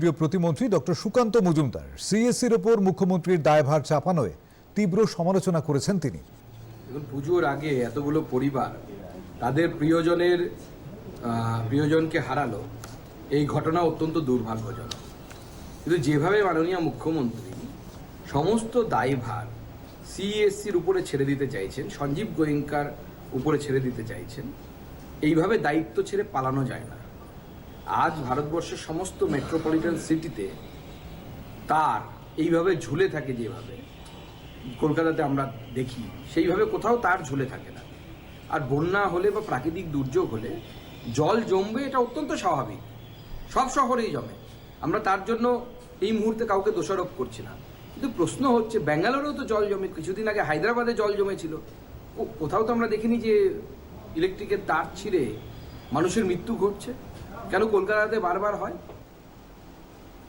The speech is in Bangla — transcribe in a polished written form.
কেন্দ্রীয় প্রতিমন্ত্রী ডক্টর সুকান্ত মজুমদার সিএসসির ওপর মুখ্যমন্ত্রীর দায়ভার চাপানোয় তীব্র সমালোচনা করেছেন তিনি। দেখুন, পুজোর আগে এতগুলো পরিবার তাদের প্রিয়জনকে হারালো, এই ঘটনা অত্যন্ত দুর্ভাগ্যজনক। কিন্তু যেভাবে মাননীয় মুখ্যমন্ত্রী সমস্ত দায়ভার সিএসসির উপরে ছেড়ে দিতে চাইছেন, সঞ্জীব গোয়েঙ্কার উপরে ছেড়ে দিতে চাইছেন, এইভাবে দায়িত্ব ছেড়ে পালানো যায় না। আজ ভারতবর্ষের সমস্ত মেট্রোপলিটন সিটিতে তার এইভাবে ঝুলে থাকে, যেভাবে কলকাতাতে আমরা দেখি সেইভাবে কোথাও তার ঝুলে থাকে না। আর বন্যা হলে বা প্রাকৃতিক দুর্যোগ হলে জল জমবে, এটা অত্যন্ত স্বাভাবিক, সব শহরেই জমে। আমরা তার জন্য এই মুহূর্তে কাউকে দোষারোপ করছি না, কিন্তু প্রশ্ন হচ্ছে ব্যাঙ্গালোরেও তো জল জমে, কিছুদিন আগে হায়দ্রাবাদে জল জমেছিল, কোথাও তো আমরা দেখিনি যে ইলেকট্রিকের তার ছিঁড়ে মানুষের মৃত্যু ঘটছে। কেন কলকাতাতে বারবার হয়?